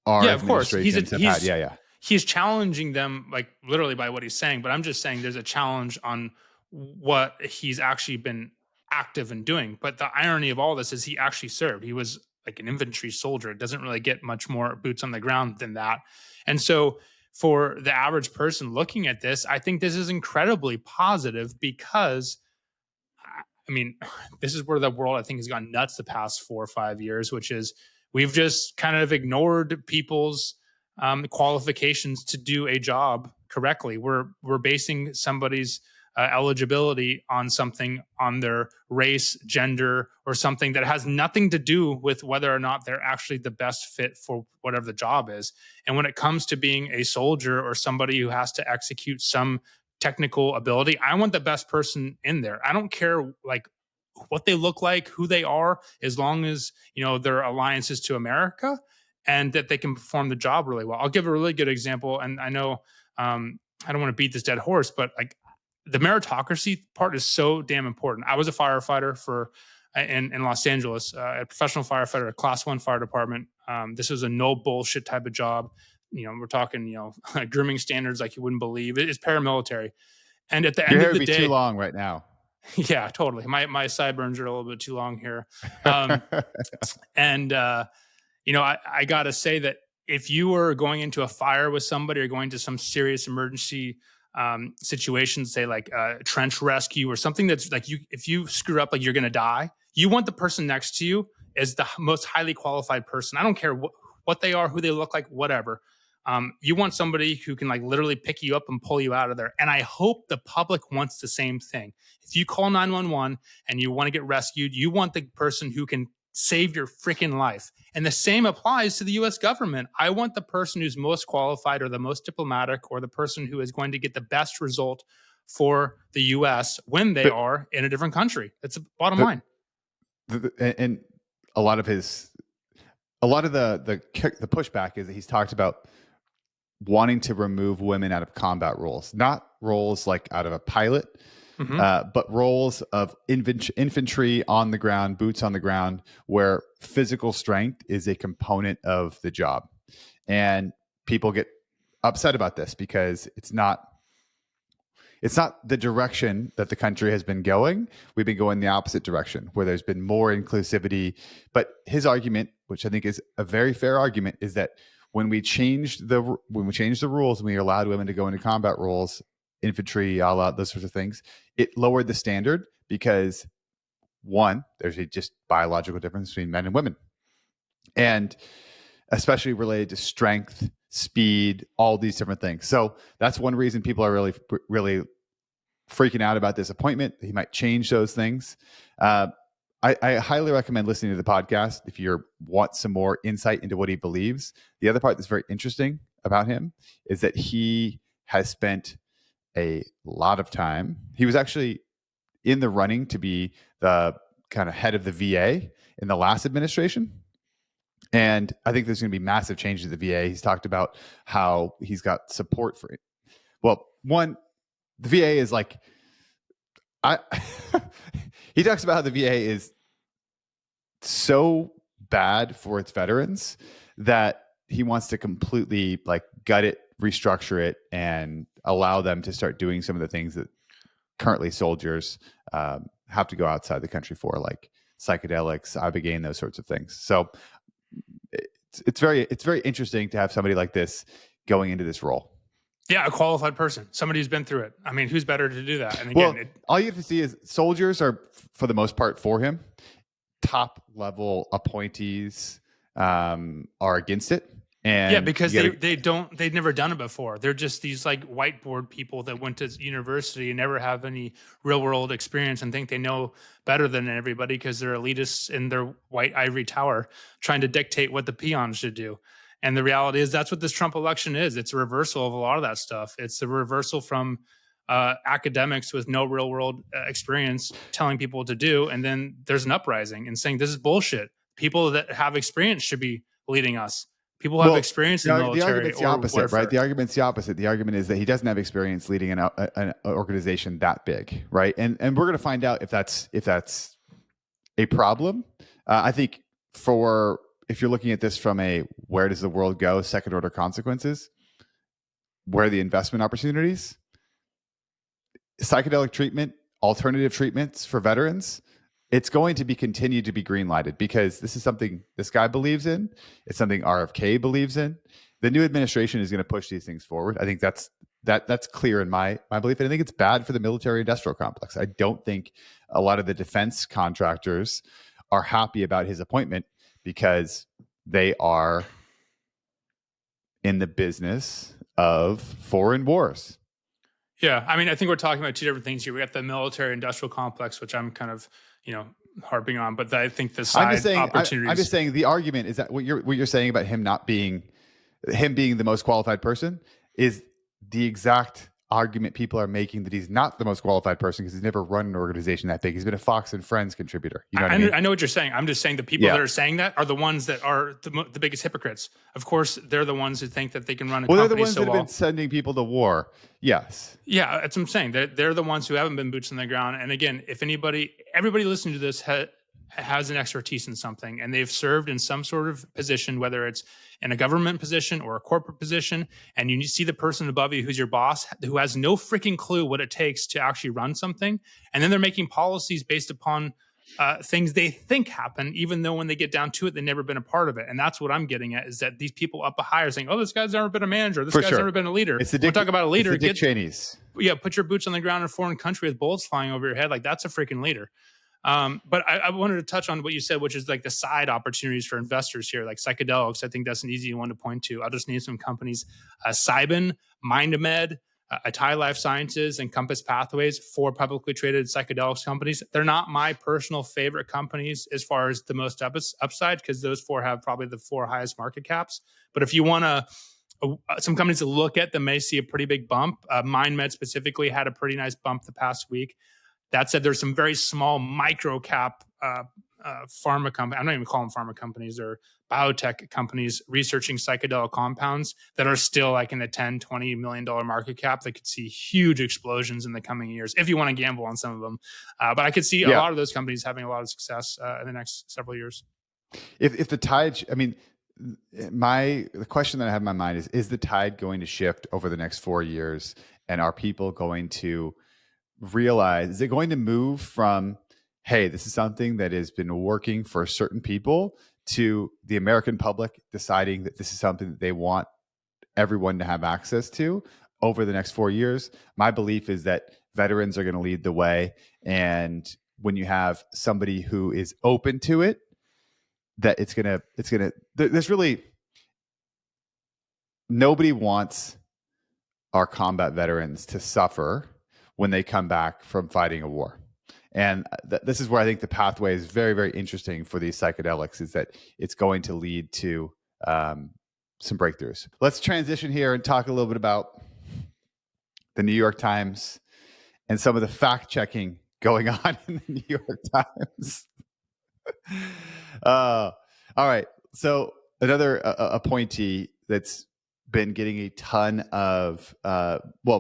our administrations have had. Yeah. He's challenging them like literally by what he's saying, but I'm just saying there's a challenge on what he's actually been active in doing. But the irony of all this is he actually served. He was like an infantry soldier. It doesn't really get much more boots on the ground than that. And so for the average person looking at this, I think this is incredibly positive because, I mean, this is where the world, I think, has gone nuts the past 4 or 5 years, which is we've just kind of ignored people's qualifications to do a job correctly. We're basing somebody's eligibility on something, on their race, gender, or something that has nothing to do with whether or not they're actually the best fit for whatever the job is. And when it comes to being a soldier or somebody who has to execute some technical ability, I want the best person in there. I don't care like what they look like, who they are, as long as, you know, their alliances to America and that they can perform the job really well. I'll give a really good example. And I know I don't want to beat this dead horse, but like the meritocracy part is so damn important. I was a firefighter in Los Angeles, a professional firefighter, a class 1 fire department. This was a no bullshit type of job. You know, we're talking, you know, grooming standards like you wouldn't believe. It's paramilitary. And at the end of the day, too long right now. Yeah, totally. My sideburns are a little bit too long here. And you know, I got to say that if you were going into a fire with somebody or going to some serious emergency situation, say like trench rescue or something that's like if you screw up, like you're going to die, you want the person next to you as the most highly qualified person. I don't care what they are, who they look like, whatever. You want somebody who can like literally pick you up and pull you out of there. And I hope the public wants the same thing. If you call 911 and you want to get rescued, you want the person who can save your freaking life. And the same applies to the US government. I want the person who's most qualified or the most diplomatic or the person who is going to get the best result for the US when they are in a different country. That's the bottom line. And a lot of the pushback is that he's talked about wanting to remove women out of combat roles, not roles like out of a pilot, but roles of infantry on the ground, boots on the ground, where physical strength is a component of the job. And people get upset about this because it's not the direction that the country has been going. We've been going the opposite direction, where there's been more inclusivity. But his argument, which I think is a very fair argument, is that when we changed the rules and we allowed women to go into combat roles, infantry, those sorts of things, it lowered the standard because, one, there's a just biological difference between men and women, and especially related to strength, speed, all these different things. So that's one reason people are really freaking out about this appointment. He might change those things. I highly recommend listening to the podcast if you want some more insight into what he believes. The other part that's very interesting about him is that he has spent a lot of time. He was actually in the running to be the kind of head of the VA in the last administration. And I think there's going to be massive changes to the VA. He's talked about how he's got support for it. Well, one, the VA is like, he talks about how the VA is so bad for its veterans that he wants to completely like gut it, restructure it, and allow them to start doing some of the things that currently soldiers have to go outside the country for, like psychedelics, ibogaine, those sorts of things. So it's very interesting to have somebody like this going into this role. Yeah, a qualified person, somebody who's been through it. I mean, who's better to do that? And again, all you have to see is soldiers are, for the most part, for him. Top level appointees are against it. And yeah, because they've never done it before. They're just these like whiteboard people that went to university and never have any real world experience and think they know better than everybody because they're elitists in their white ivory tower trying to dictate what the peons should do. And the reality is that's what this Trump election is. It's a reversal of a lot of that stuff. It's a reversal from academics with no real world experience telling people what to do. And then there's an uprising and saying this is bullshit. People that have experience should be leading us. People who have experience in the military. The argument's the opposite, warfare. right? The argument's the opposite. The argument is that he doesn't have experience leading an organization that big, right? And we're going to find out if that's a problem. I think if you're looking at this from a where does the world go, second order consequences, where are the investment opportunities, psychedelic treatment, alternative treatments for veterans, it's going to be continued to be green lighted because this is something this guy believes in. It's something RFK believes in. The new administration is going to push these things forward. I think that's clear in my belief. And I think it's bad for the military industrial complex. I don't think a lot of the defense contractors are happy about his appointment because they are in the business of foreign wars. Yeah, I mean, I think we're talking about two different things here. We got the military industrial complex, which I'm kind of, harping on, but I think the side opportunities. I'm just saying the argument is that what you're saying about him being the most qualified person is the exact argument people are making that he's not the most qualified person because he's never run an organization that big. He's been a Fox and Friends contributor. You know what I mean? I know what you're saying. I'm just saying the people that are saying that are the ones that are the biggest hypocrites. Of course, they're the ones who think that they can run a company. They're the ones that have been sending people to war. Yes. Yeah, that's what I'm saying. They're the ones who haven't been boots on the ground. And again, if everybody listening to this has an expertise in something and they've served in some sort of position, whether it's in a government position or a corporate position, and you see the person above you who's your boss who has no freaking clue what it takes to actually run something, and then they're making policies based upon things they think happen, even though when they get down to it, they've never been a part of it. And that's what I'm getting at, is that these people up high are saying, oh, this guy's never been a manager. This guy's never been a leader. We're talking about a leader. It's the Dick Cheneys. Yeah, put your boots on the ground in a foreign country with bullets flying over your head. Like, that's a freaking leader. But I wanted to touch on what you said, which is like the side opportunities for investors here, like psychedelics. I think that's an easy one to point to. I'll just name some companies: Cybin, MindMed, Atai Life Sciences, and Compass Pathways, 4 publicly traded psychedelics companies. They're not my personal favorite companies as far as the most upside, because those 4 have probably the 4 highest market caps. But if you want some companies to look at that may see a pretty big bump. MindMed specifically had a pretty nice bump the past week. That said, there's some very small micro cap pharma companies. I'm not even calling them pharma companies. They're biotech companies researching psychedelic compounds that are still like in the $10, $20 million market cap. They could see huge explosions in the coming years if you want to gamble on some of them. But I could see a lot of those companies having a lot of success in the next several years. If the tide, I mean, the question that I have in my mind is the tide going to shift over the next 4 years? And are people going to realize, is it going to move from, hey, this is something that has been working for certain people, to the American public deciding that this is something that they want everyone to have access to over the next 4 years? My belief is that veterans are going to lead the way. And when you have somebody who is open to it, that there's really, nobody wants our combat veterans to suffer when they come back from fighting a war. And this is where I think the pathway is very, very interesting for these psychedelics, is that it's going to lead to some breakthroughs. Let's transition here and talk a little bit about the New York Times and some of the fact checking going on in the New York Times. All right. So another appointee that's been getting a ton of,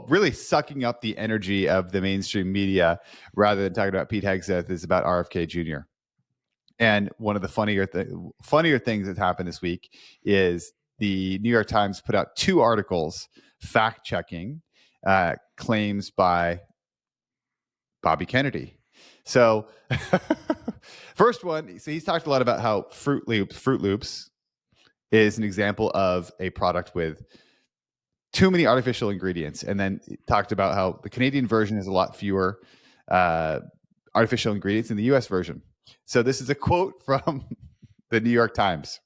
really sucking up the energy of the mainstream media rather than talking about Pete Hegseth is about RFK Jr. And one of the funnier things that happened this week is the New York Times put out 2 articles fact checking claims by Bobby Kennedy. So, first one, so he's talked a lot about how Fruit Loops is an example of a product with too many artificial ingredients, and then he talked about how the Canadian version has a lot fewer artificial ingredients than the U.S. version. So this is a quote from the New York Times.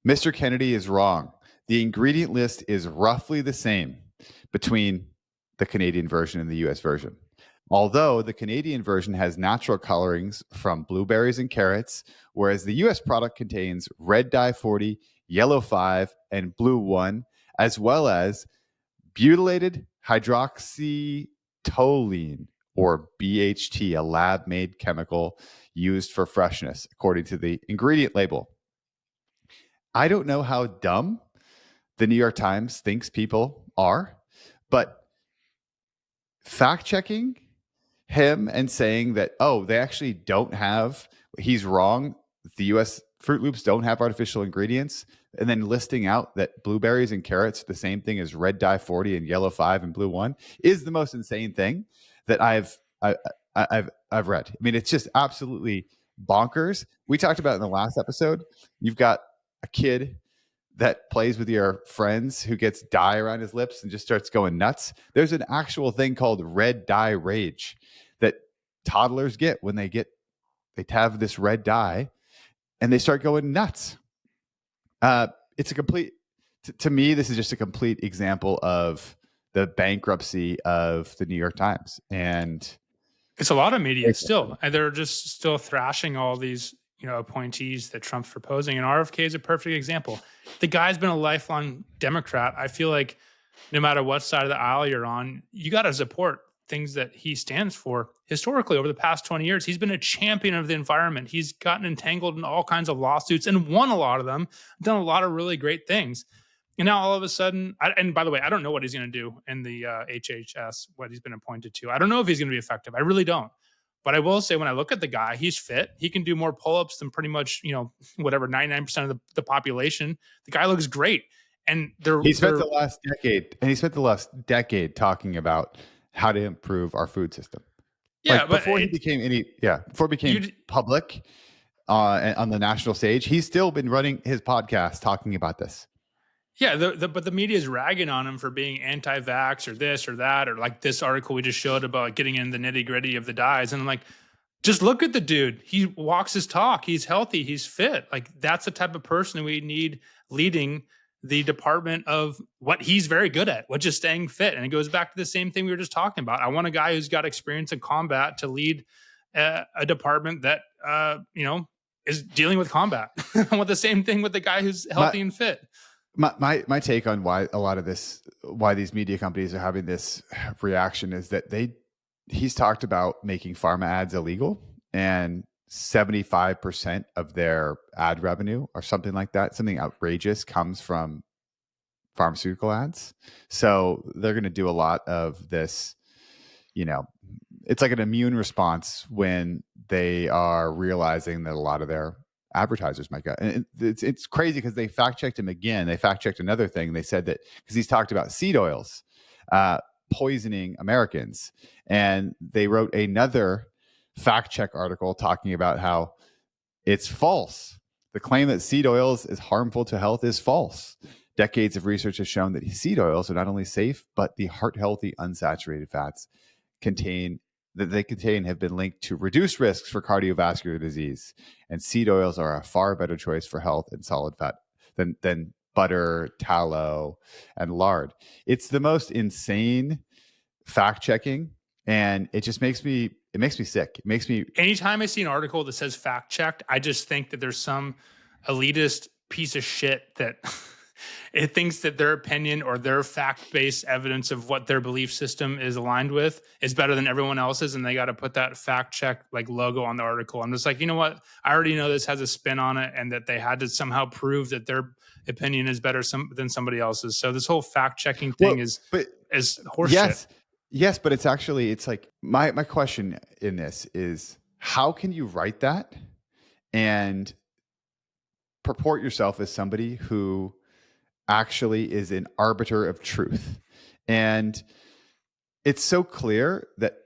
Mr. Kennedy is wrong. The ingredient list is roughly the same between the Canadian version and the U.S. version. Although the Canadian version has natural colorings from blueberries and carrots, whereas the US product contains red dye 40, yellow 5, and blue 1, as well as butylated hydroxytoluene, or BHT, a lab made chemical used for freshness, according to the ingredient label. I don't know how dumb the New York Times thinks people are, but fact checking him and saying that, they actually don't have, he's wrong, the US Fruit Loops don't have artificial ingredients, and then listing out that blueberries and carrots are the same thing as red dye 40 and yellow 5 and blue 1 is the most insane thing that I've read. I mean, it's just absolutely bonkers. We talked about in the last episode, you've got a kid that plays with your friends who gets dye around his lips and just starts going nuts. There's an actual thing called red dye rage that toddlers get when they have this red dye and they start going nuts. It's a complete, to me, this is just a complete example of the bankruptcy of the New York Times. And it's a lot of media still, and they're just still thrashing all these, appointees that Trump's proposing. And RFK is a perfect example. The guy's been a lifelong Democrat. I feel like no matter what side of the aisle you're on, you got to support things that he stands for. Historically, over the past 20 years, he's been a champion of the environment. He's gotten entangled in all kinds of lawsuits and won a lot of them, done a lot of really great things. And now all of a sudden, and by the way, I don't know what he's going to do in the HHS, what he's been appointed to. I don't know if he's going to be effective. I really don't. But I will say, when I look at the guy, he's fit. He can do more pull-ups than pretty much, whatever, 99% of the population. The guy looks great. And he spent the last decade talking about how to improve our food system. Yeah, like before he became public on the national stage, he's still been running his podcast talking about this. Yeah, but the media is ragging on him for being anti-vax or this or that, or like this article we just showed about getting in the nitty-gritty of the dyes. And I'm like, just look at the dude. He walks his talk. He's healthy. He's fit. Like, that's the type of person we need leading the department of what he's very good at, which is staying fit. And it goes back to the same thing we were just talking about. I want a guy who's got experience in combat to lead a department that, is dealing with combat. I want the same thing with the guy who's healthy and fit. My take on why these media companies are having this reaction is that he's talked about making pharma ads illegal, and 75% of their ad revenue or something like that, something outrageous, comes from pharmaceutical ads. So they're going to do a lot of this, it's like an immune response when they are realizing that a lot of their advertisers might go. And it's crazy because they fact checked him again. They fact checked another thing. They said that because he's talked about seed oils poisoning Americans, and they wrote another fact check article talking about how it's false. The claim that seed oils is harmful to health is false. Decades of research has shown that seed oils are not only safe, but the heart healthy unsaturated fats they contain have been linked to reduced risks for cardiovascular disease. And seed oils are a far better choice for health and solid fat than butter, tallow, and lard. It's the most insane fact checking, and it just makes me sick. It makes me. Anytime I see an article that says fact checked, I just think that there's some elitist piece of shit that it thinks that their opinion or their fact-based evidence of what their belief system is aligned with is better than everyone else's, and they got to put that fact check like logo on the article. I'm just like, you know what? I already know this has a spin on it, and that they had to somehow prove that their opinion is better than somebody else's. So this whole fact checking thing is horseshit. Yes, but it's like my question in this is, how can you write that and purport yourself as somebody who actually is an arbiter of truth? And it's so clear that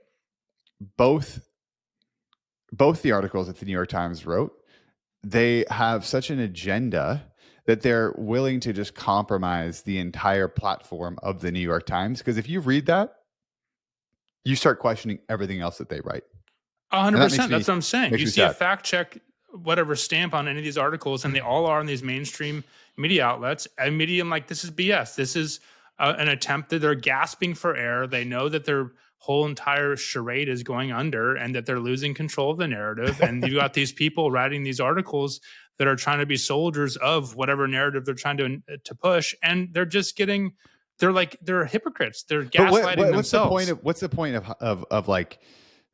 both the articles that the New York Times wrote, they have such an agenda that they're willing to just compromise the entire platform of the New York Times. Because if you read that, you start questioning everything else that they write. 100%. That's what I'm saying. You see sad. a fact check, whatever stamp on any of these articles, and they all are in these mainstream media outlets. A medium like, this is BS. This is an attempt that they're gasping for air. They know that their whole entire charade is going under and that they're losing control of the narrative. And you've got these people writing these articles that are trying to be soldiers of whatever narrative they're trying to push. And they're just getting, they're hypocrites. They're gaslighting themselves. What's the point of like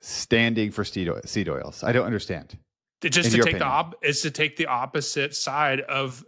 standing for seed oils? I don't understand. Just to take the opposite side of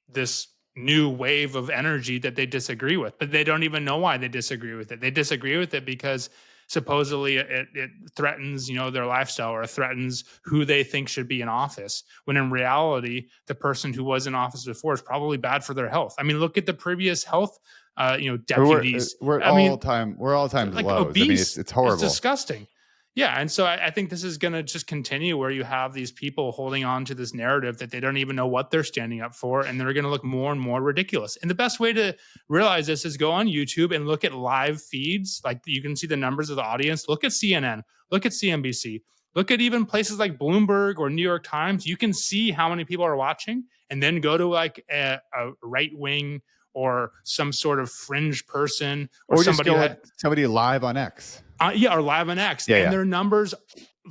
this new wave of energy that they disagree with, but they don't even know why they disagree with it. They disagree with it because supposedly it threatens, their lifestyle, or threatens who they think should be in office. When in reality, the person who was in office before is probably bad for their health. I mean, look at the previous health, deputies. We're all time like lows. Obese. It's horrible. It's disgusting. Yeah, and so I think this is going to just continue, where you have these people holding on to this narrative that they don't even know what they're standing up for, and they're going to look more and more ridiculous. And the best way to realize this is go on YouTube and look at live feeds. Like, you can see the numbers of the audience. Look at CNN. Look at CNBC. Look at even places like Bloomberg or New York Times. You can see how many people are watching, and then go to like a right wing or some sort of fringe person or somebody live on X. Or live on X. And their numbers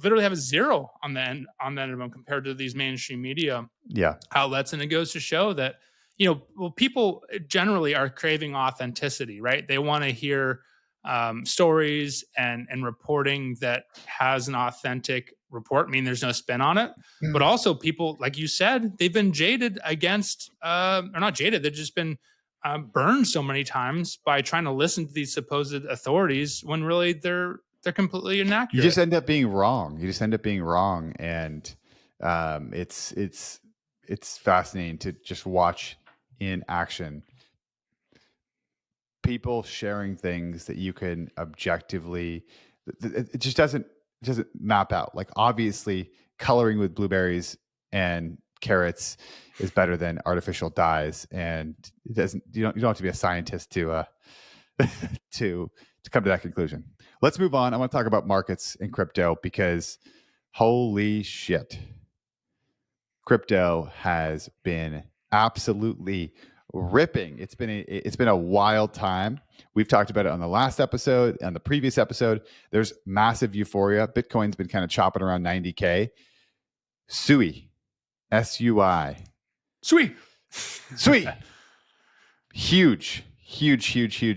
literally have a zero on the end of them compared to these mainstream media outlets. And it goes to show that, people generally are craving authenticity, right? They want to hear stories and reporting that has an authentic report. I mean, there's no spin on it. But also people, like you said, they've been jaded against, or not jaded, they've just been burned so many times by trying to listen to these supposed authorities when really they're completely inaccurate. You just end up being wrong. And it's fascinating to just watch in action people sharing things that you can objectively. It just doesn't map out. Like, obviously, coloring with blueberries and carrots is better than artificial dyes, and it doesn't. You don't have to be a scientist to to come to that conclusion. Let's move on. I want to talk about markets and crypto, because holy shit, crypto has been absolutely ripping. It's been a wild time. We've talked about it on the last episode, on the previous episode. There's massive euphoria. Bitcoin's been kind of chopping around 90K. SUI. SUI. Sweet. Huge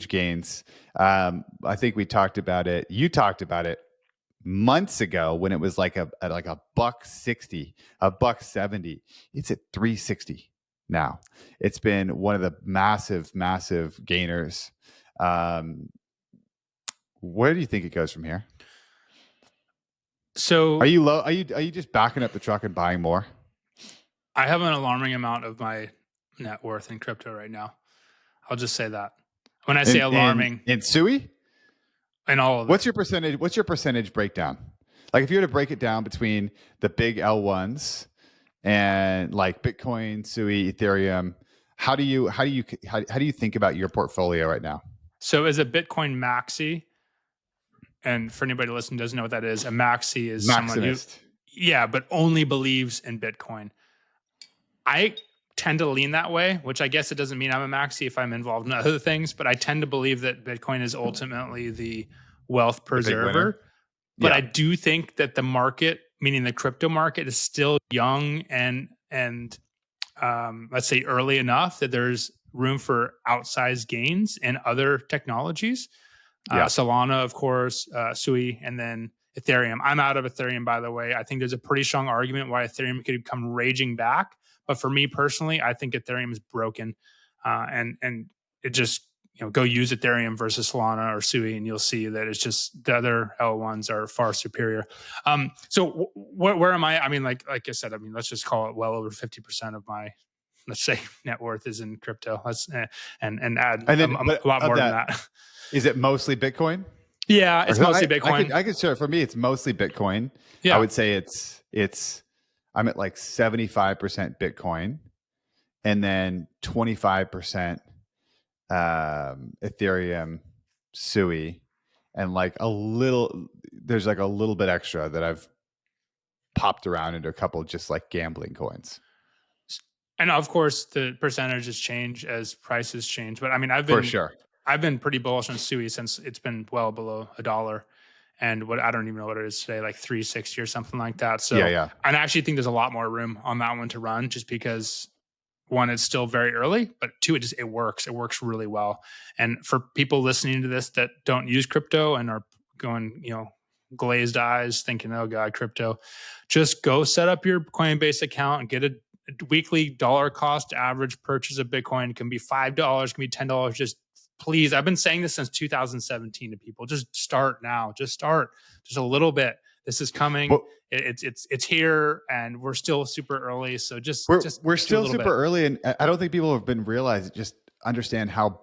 gains. I think we talked about it. You talked about it months ago when it was like at a $1.60, $1.70. It's at 360 now. It's been one of the massive gainers. Where do you think it goes from here? So are you low? Are you just backing up the truck and buying more? I have an alarming amount of my net worth in crypto right now. I'll just say that. When I say alarming, in SUI, and all of What's your percentage breakdown? Like, if you were to break it down between the big L1s and like Bitcoin, SUI, Ethereum, how do you think about your portfolio right now? So as a Bitcoin maxi, and for anybody listening who doesn't know what that is, a maxi is someone who, but only believes in Bitcoin. I tend to lean that way, which I guess it doesn't mean I'm a maxi if I'm involved in other things, but I tend to believe that Bitcoin is ultimately the wealth preserver. But I do think that the market, meaning the crypto market, is still young and let's say early enough that there's room for outsized gains in other technologies. Yeah. Solana, of course, Sui, and then Ethereum. I'm out of Ethereum, by the way. I think there's a pretty strong argument why Ethereum could come raging back. But for me personally, I think Ethereum is broken. And it just, go use Ethereum versus Solana or Sui, and you'll see that it's just the other L1s are far superior. So where am I? I mean, like I said, let's just call it well over 50% of my, let's say, net worth is in crypto. Let's and add a lot more than that. Is it mostly Bitcoin? Yeah, it's mostly Bitcoin. I could share. For me, it's mostly Bitcoin. Yeah. I would say I'm at like 75% Bitcoin, and then 25% Ethereum, Sui, and there's like a little bit extra that I've popped around into a couple just like gambling coins. And of course, the percentages change as prices change. But I've been pretty bullish on Sui since it's been well below $1. And I don't even know what it is today, like 360 or something like that. So yeah. I actually think there's a lot more room on that one to run, just because one, it's still very early, but two, it works. It works really well. And for people listening to this that don't use crypto and are going, glazed eyes thinking, oh God, crypto, just go set up your Coinbase account and get a weekly dollar cost average purchase of Bitcoin. It can be $5, can be $10. Just please, I've been saying this since 2017 to people. Just start now. Just start. Just a little bit. This is coming. Well, it's here, and we're still super early. So we're still super early, and I don't think people have been understand how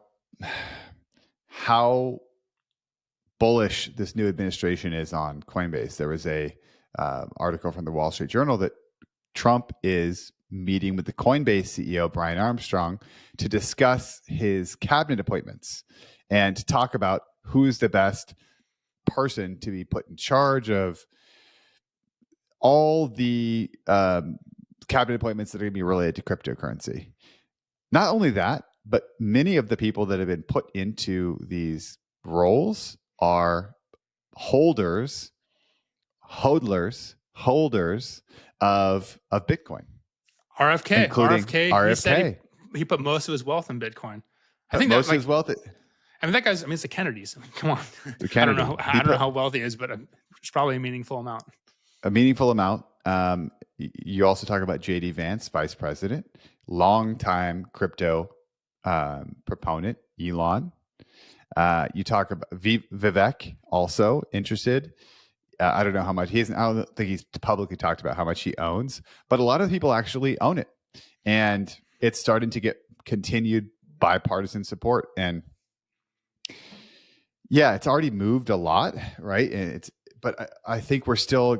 bullish this new administration is on Coinbase. There was a article from the Wall Street Journal that Trump is meeting with the Coinbase CEO, Brian Armstrong, to discuss his cabinet appointments and to talk about who's the best person to be put in charge of all the cabinet appointments that are going to be related to cryptocurrency. Not only that, but many of the people that have been put into these roles are holders of Bitcoin. RFK, RFK. He said he put most of his wealth in Bitcoin. I think most of his wealth. That guy's. It's the Kennedys. Come on. I don't know how wealthy he is, but it's probably a meaningful amount. A meaningful amount. You also talk about JD Vance, vice president, longtime crypto proponent, Elon. You talk about Vivek, also interested. I don't know how much I don't think he's publicly talked about how much he owns, but a lot of people actually own it, and it's starting to get continued bipartisan support. And yeah, it's already moved a lot, right? But I think we're still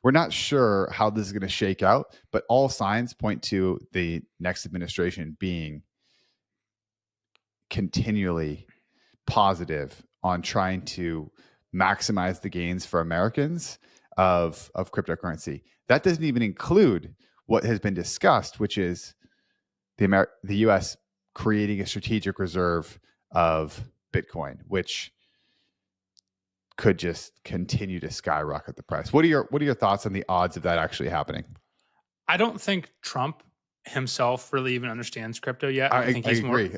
we're not sure how this is going to shake out, but all signs point to the next administration being continually positive on trying to maximize the gains for Americans of cryptocurrency. That doesn't even include what has been discussed, which is the U.S. creating a strategic reserve of Bitcoin, which could just continue to skyrocket the price. What are your thoughts on the odds of that actually happening? I don't think Trump himself really even understands crypto yet. I agree.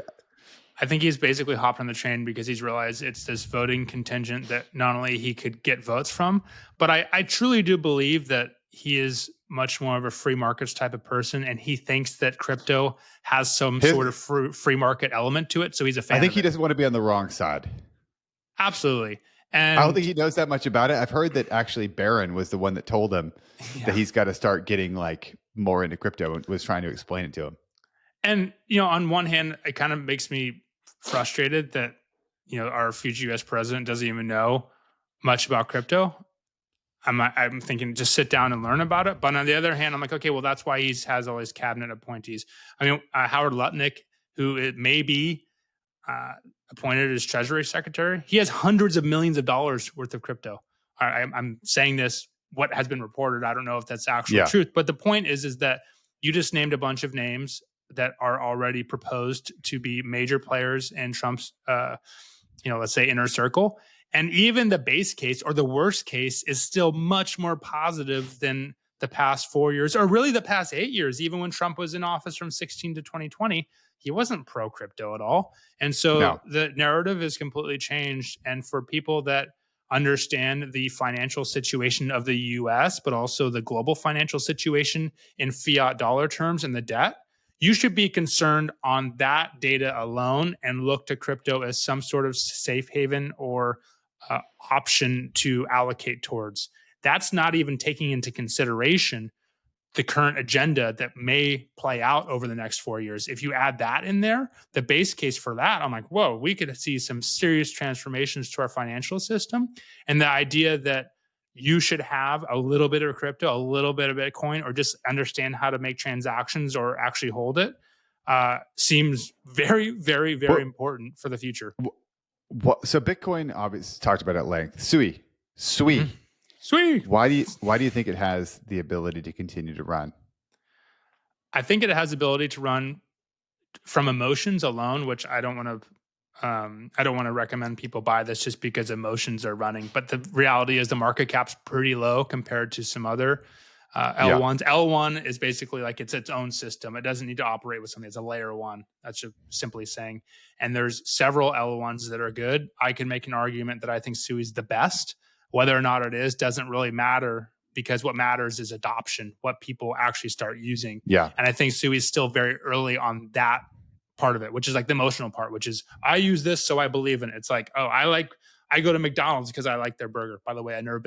I think he's basically hopped on the train because he's realized it's this voting contingent that not only he could get votes from, but I truly do believe that he is much more of a free markets type of person, and he thinks that crypto has some sort of free market element to it. So he's a fan. I think he doesn't want to be on the wrong side. Absolutely. And I don't think he knows that much about it. I've heard that actually Barron was the one that told him that he's got to start getting like more into crypto and was trying to explain it to him. And, on one hand, it kind of makes me frustrated that, our future US president doesn't even know much about crypto. I'm thinking just sit down and learn about it. But on the other hand, I'm like, okay, well, that's why he has all his cabinet appointees. Howard Lutnick, who it may be appointed as Treasury Secretary, he has hundreds of millions of dollars worth of crypto. I'm saying this, what has been reported. I don't know if that's actual truth. But the point is that you just named a bunch of names that are already proposed to be major players in Trump's, let's say inner circle. And even the base case or the worst case is still much more positive than the past 4 years, or really the past 8 years. Even when Trump was in office from 2016 to 2020, he wasn't pro crypto at all. And so No. the narrative is completely changed. And for people that understand the financial situation of the US, but also the global financial situation in fiat dollar terms and the debt, you should be concerned on that data alone and look to crypto as some sort of safe haven or option to allocate towards. That's not even taking into consideration the current agenda that may play out over the next 4 years. If you add that in there, the base case for that, I'm like, whoa, we could see some serious transformations to our financial system. And the idea that you should have a little bit of crypto, a little bit of Bitcoin, or just understand how to make transactions or actually hold it seems very, very, very important for the future. So Bitcoin obviously talked about at length. Sui. Mm-hmm. Sweet. Why do you think it has the ability to continue to run? I think it has the ability to run from emotions alone, which I don't want to recommend people buy this just because emotions are running. But the reality is the market cap's pretty low compared to some other L1s. L1 is basically like it's its own system. It doesn't need to operate with something. It's a layer one. That's just simply saying. And there's several L1s that are good. I can make an argument that I think Sui is the best. Whether or not it is doesn't really matter, because what matters is adoption, what people actually start using. Yeah. And I think Sui is still very early on that part of it, which is like the emotional part, which is I use this, so I believe in it. It's like, oh, I go to McDonald's because I like their burger. By the way, haven't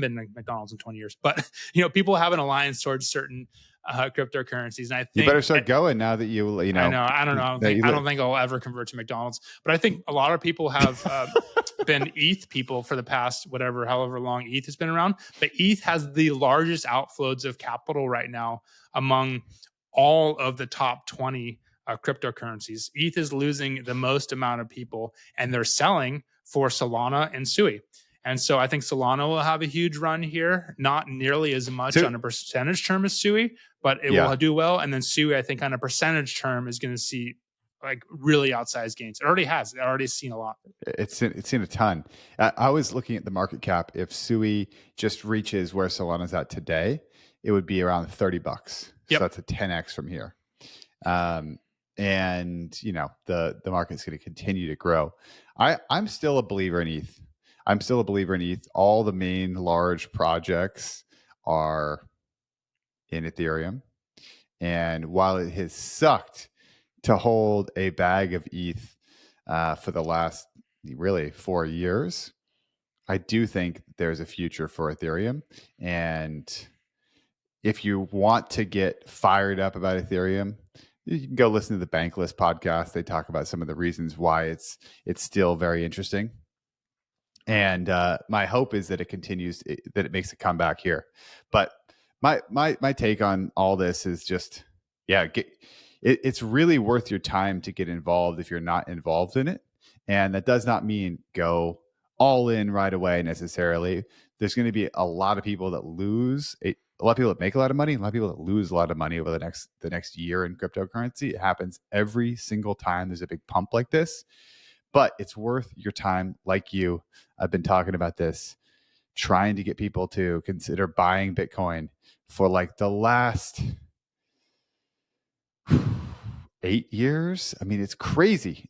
been to McDonald's in 20 years, but people have an alliance towards certain cryptocurrencies. And I think you better start going now that you know. I know. I don't know. I don't think I'll ever convert to McDonald's, but I think a lot of people have been ETH people for the past however long ETH has been around. But ETH has the largest outflows of capital right now among all of the top 20 cryptocurrencies. ETH is losing the most amount of people, and they're selling for Solana and Sui. And so I think Solana will have a huge run here, not nearly as much on a percentage term as Sui, but it will do well. And then Sui, I think on a percentage term, is going to see like really outsized gains. It already has. It already seen a lot. It's seen a ton. I was looking at the market cap. If Sui just reaches where Solana's at today, it would be around $30. Yep. So that's a 10x from here. And the market's going to continue to grow. I'm still a believer in ETH. All the main large projects are in Ethereum. And while it has sucked to hold a bag of ETH for the last really 4 years, I do think there's a future for Ethereum. And if you want to get fired up about Ethereum, you can go listen to the Bankless podcast. They talk about some of the reasons why it's still very interesting. And my hope is that it continues, that it makes a comeback here. But my take on all this is just, it's really worth your time to get involved if you're not involved in it. And that does not mean go all in right away necessarily. There's going to be a lot of people that lose, a lot of people that make a lot of money, a lot of people that lose a lot of money over the next year in cryptocurrency. It happens every single time there's a big pump like this. But it's worth your time. Like you, I've been talking about this, trying to get people to consider buying Bitcoin for like the last 8 years. I mean, it's crazy.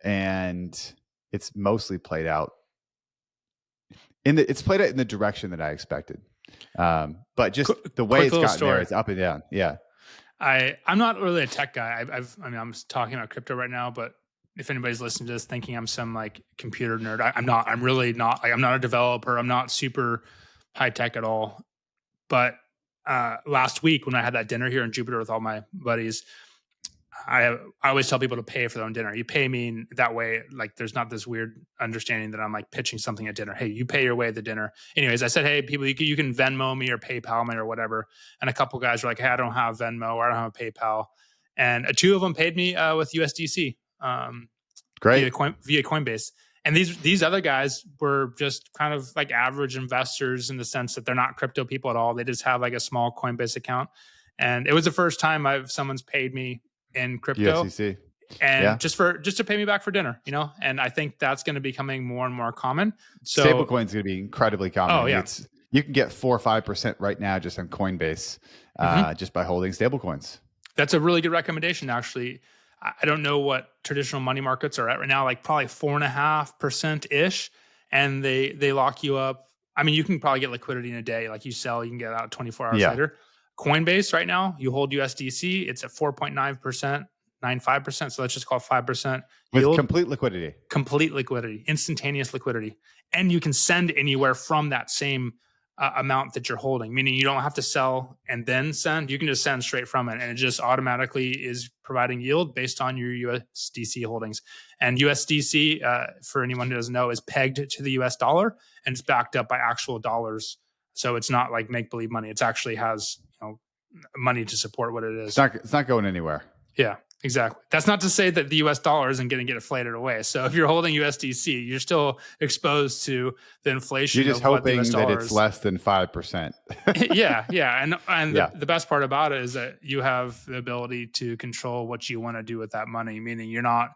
And it's mostly played out in the direction that I expected. But just the way it's gotten there, it's up and down. Yeah. I'm not really a tech guy. I'm talking about crypto right now, but if anybody's listening to this thinking I'm some like computer nerd, I'm not. I'm really not. Like, I'm not a developer. I'm not super high tech at all. But last week when I had that dinner here in Jupiter with all my buddies, I always tell people to pay for their own dinner. You pay me that way. Like, there's not this weird understanding that I'm like pitching something at dinner. Hey, you pay your way at the dinner. Anyways, I said, hey, people, you can Venmo me or PayPal me or whatever. And a couple guys were like, hey, I don't have Venmo or I don't have PayPal. And two of them paid me with USDC. Great. Via Coinbase. And these other guys were just kind of like average investors in the sense that they're not crypto people at all. They just have like a small Coinbase account. And it was the first time someone's paid me in crypto, USDC. And just to pay me back for dinner, And I think that's going to be becoming more and more common. So stablecoin is going to be incredibly common. Oh yeah, you can get 4 or 5% right now just on Coinbase, just by holding stablecoins. That's a really good recommendation, actually. I don't know what traditional money markets are at right now, like probably 4.5% ish. And they lock you up. I mean, you can probably get liquidity in a day. Like you sell, you can get out 24 hours Yeah. later. Coinbase right now, you hold USDC, it's at 4.9%, 95%. So let's just call it 5% With yield. complete liquidity. Complete liquidity, instantaneous liquidity. And you can send anywhere from that same amount that you're holding, meaning you don't have to sell and then send. You can just send straight from it, and it just automatically is providing yield based on your USDC holdings. And USDC, for anyone who doesn't know, is pegged to the US dollar, and it's backed up by actual dollars. So it's not like make believe money. It actually has money to support what it is. It's not going anywhere. Yeah, exactly. That's not to say that the US dollar isn't going to get inflated away. So if you're holding USDC, you're still exposed to the inflation. You're just hoping that it's less than 5%. yeah. And Yeah. The best part about it is that you have the ability to control what you want to do with that money, meaning you're not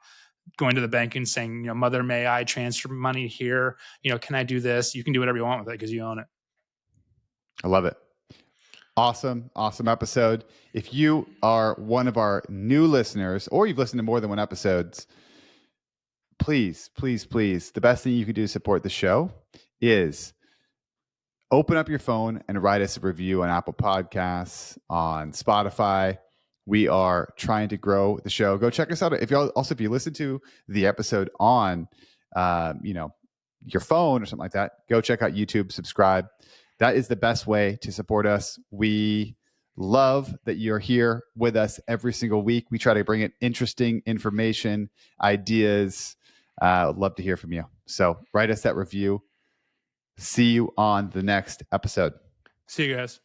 going to the bank and saying, mother, may I transfer money here? Can I do this? You can do whatever you want with it because you own it. I love it. Awesome episode. If you are one of our new listeners, or you've listened to more than one episodes, please, the best thing you can do to support the show is open up your phone and write us a review on Apple Podcasts, on Spotify. We are trying to grow the show. Go check us out. If you listen to the episode on, your phone or something like that, go check out YouTube, subscribe. That is the best way to support us. We love that you're here with us every single week. We try to bring in interesting information, ideas. I'd love to hear from you. So write us that review. See you on the next episode. See you guys.